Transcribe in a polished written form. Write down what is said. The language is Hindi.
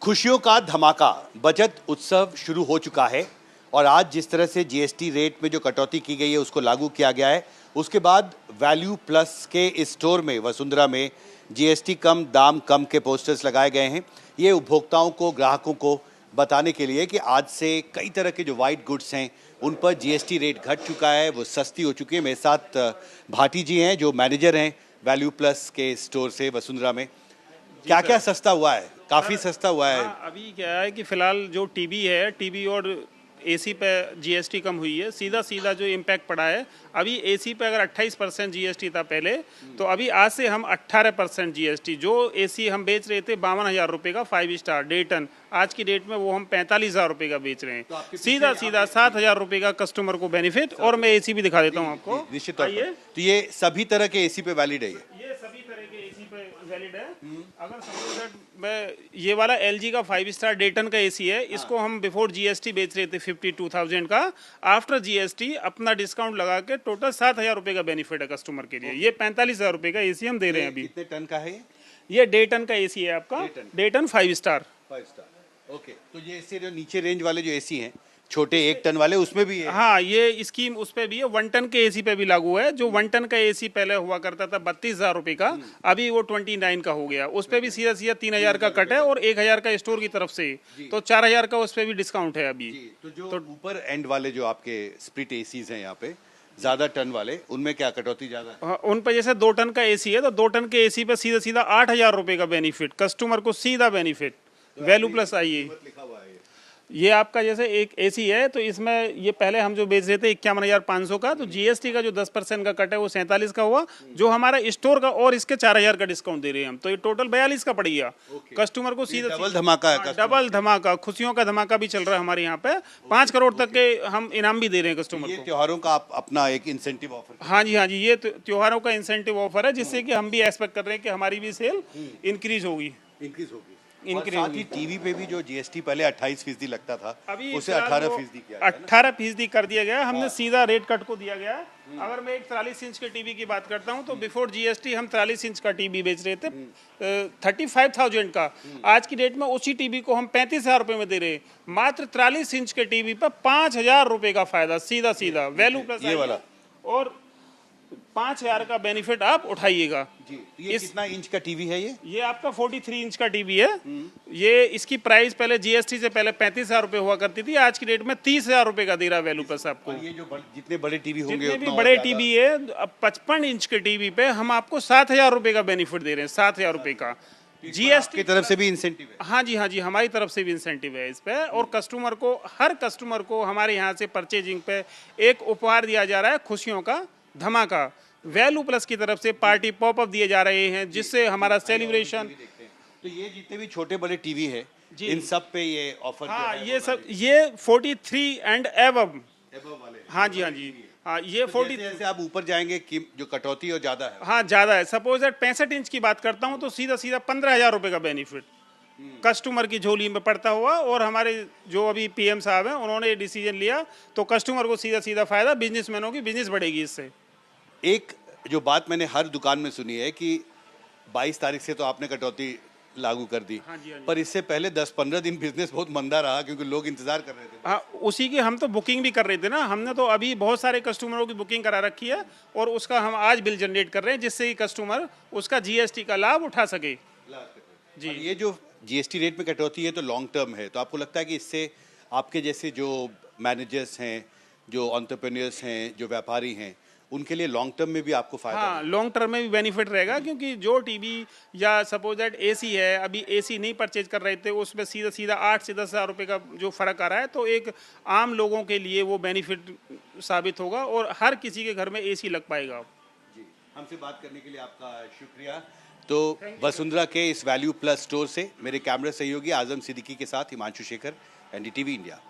खुशियों का धमाका, बचत उत्सव शुरू हो चुका है और आज जिस तरह से जीएसटी रेट में जो कटौती की गई है उसको लागू किया गया है, उसके बाद वैल्यू प्लस के इस स्टोर में वसुंधरा में जीएसटी कम दाम कम के पोस्टर्स लगाए गए हैं। ये उपभोक्ताओं को, ग्राहकों को बताने के लिए कि आज से कई तरह के जो वाइट गुड्स हैं उन पर जीएसटी रेट घट चुका है, वो सस्ती हो चुकी है। मेरे साथ भाटी जी हैं जो मैनेजर हैं वैल्यू प्लस के स्टोर से वसुंधरा में। क्या क्या सस्ता हुआ है? काफी सस्ता हुआ है। अभी क्या है कि फिलहाल जो टीवी और एसी पे जीएसटी कम हुई है। सीधा सीधा जो इम्पैक्ट पड़ा है, अभी एसी पे अगर 28% जीएसटी था पहले, तो अभी आज से हम 18% जीएसटी, जो एसी हम बेच रहे थे 52,000 रुपये का 5 स्टार डेटन, आज की डेट में वो हम 45,000 रुपये का बेच रहे हैं। तो सीधा 7,000 रुपये का कस्टमर को बेनिफिट। और मैं एसी भी दिखा देता हूँ आपको। निश्चित तौर पर तो ये सभी तरह के एसी पे वैलिड है। ये सभी तरह के एसी पे वैलिड है। अगर सपोज दैट मैं ये वाला एलजी का 5 स्टार डेटन का एसी है, इसको हम बिफोर जीएसटी बेच रहे थे 52,000 का। आफ्टर जीएसटी अपना डिस्काउंट लगा के टोटल 7,000 रुपये का बेनिफिट है कस्टमर के लिए। ये 45,000 रुपये का एसी हम दे रहे हैं अभी। कितने टन का है ये डेटन का एसी है आपका, डेटन 5 स्टार। ओके, तो ये इससे जो नीचे रेंज वाले जो एसी हैं छोटे 1 टन वाले, उसमें भी है? हाँ, ये स्कीम उस पे भी है। 1 टन के एसी पे भी लागू है। जो 1 टन का एसी पहले हुआ करता था 32,000 रुपये का, अभी वो 29 का हो गया। उस पे भी सीधा 3,000 का कट है और 1,000 का स्टोर की तरफ से, तो 4,000 का उस पे भी डिस्काउंट है अभी। तो जो ऊपर एंड वाले जो आपके स्प्लिट एसीज हैं यहाँ पे ज्यादा टन वाले, उनमें क्या कटौती ज्यादा? हाँ, उन पे जैसे 2 टन का एसी है तो 2 टन के एसी पे सीधा 8,000 रुपये का बेनिफिट कस्टमर को, सीधा बेनिफिट। वैल्यू प्लस आइए, ये आपका जैसे एक एसी है तो इसमें ये पहले हम जो बेच रहे थे 51,500 का, तो जीएसटी का जो 10% का कट है वो 47 का हुआ, जो हमारा स्टोर का, और इसके 4,000 का डिस्काउंट दे रहे हैं हम, तो ये टोटल 42 का पड़ गया कस्टमर को। सीधा डबल धमाका है। डबल धमाका, खुशियों का धमाका भी चल रहा है हमारे यहाँ पे। 5 करोड़ तक के हम इनाम भी दे रहे हैं कस्टमर को। त्योहारों का आप अपना एक इंसेंटिव ऑफर? हाँ जी, ये त्योहारों का इंसेंटिव ऑफर है, जिससे कि हम भी एक्सपेक्ट कर रहे हैं कि हमारी भी सेल इंक्रीज होगी। और साथ ही टीवी पे भी जो जीएसटी पहले 28% लगता था, अभी उसे 18% किया, 18% कर दिया गया। हमने सीधा रेट कट को दिया गया। अगर मैं एक 43 इंच के टीवी की बात करता हूं तो बिफोर जीएसटी हम 43 इंच का टीवी बेच रहे थे 35,000 का। आज की डेट में उसी टीवी को हम 35,000 रुपये में दे रहे हैं। मात्र 43 इंच के टीवी पर 5,000 रुपये का फायदा, सीधा वैल्यू प्लस ये वाला, और 5,000 का बेनिफिट आप उठाइएगा। ये कितना इंच का टीवी है? ये आपका 43 इंच का टीवी है। ये इसकी प्राइस पहले जीएसटी से पहले 35,000 रुपये हुआ करती थी, आज की डेट में 30,000 रुपये का दे रहा है वैल्यू प्लस आपको। ये जो जितने बड़े टीवी होंगे, जितने भी बड़े टीवी है, अब 55 इंच के टीवी पे हम आपको 7,000 रुपये का बेनिफिट दे रहे हैं, 7,000 रुपये का। जीएसटी की तरफ से भी इंसेंटिव है? हाँ जी, हमारी तरफ से भी इंसेंटिव है इस पे। और कस्टमर को, हर कस्टमर को हमारे यहाँ से परचेजिंग पे एक उपहार दिया जा रहा है, खुशियों का धमाका। वैल्यू प्लस की तरफ से पार्टी पॉपअप दिए जा रहे हैं, जिससे हमारा सेलिब्रेशन। तो ये जितने भी छोटे बड़े टीवी है, इन सब पे ये ऑफर? हाँ, ये सब, ये 43 एंड एबव वाले। हाँ जी, हाँ, ये 40 जैसे आप ऊपर जाएंगे कि जो कटौती और ज्यादा है? हाँ, ज्यादा है। सपोज दैट 65 इंच की बात करता हूँ तो सीधा 15,000 रुपये का बेनिफिट कस्टमर की झोली में पड़ता हुआ। और हमारे जो अभी पीएम साहब हैं, उन्होंने ये डिसीजन लिया, तो कस्टमर को सीधा फायदा, बिजनेसमैनों की बिजनेस बढ़ेगी इससे। एक जो बात मैंने हर दुकान में सुनी है कि 22 तारीख से तो आपने कटौती लागू कर दी। हाँ जी। पर इससे पहले 10-15 दिन बिजनेस बहुत मंदा रहा क्योंकि लोग इंतजार कर रहे थे। हाँ, उसी की हम तो बुकिंग भी कर रहे थे ना। हमने तो अभी बहुत सारे कस्टमरों की बुकिंग करा रखी है और उसका हम आज बिल जनरेट कर रहे हैं, जिससे कि कस्टमर उसका जीएसटी का लाभ उठा सके जी। ये जो जीएसटी रेट में कटौती है तो लॉन्ग टर्म है, तो आपको लगता है कि इससे आपके जैसे जो मैनेजर्स हैं, जो एंटरप्रेन्योर्स हैं, जो व्यापारी हैं, उनके लिए लॉन्ग टर्म में भी आपको फायदा? हाँ, लॉन्ग टर्म में भी बेनिफिट रहेगा, क्योंकि जो टीवी या सपोज दैट एसी है, अभी एसी नहीं परचेज कर रहे थे, उसमें सीधा 8 से 10,000 रुपये का जो फ़र्क आ रहा है, तो एक आम लोगों के लिए वो बेनिफिट साबित होगा और हर किसी के घर में एसी लग पाएगा। जी, हमसे बात करने के लिए आपका शुक्रिया। तो वसुंधरा के इस वैल्यू प्लस स्टोर से मेरे कैमरा सहयोगी आजम सिद्दीकी के साथ हिमांशु शेखर, एनडीटीवी इंडिया।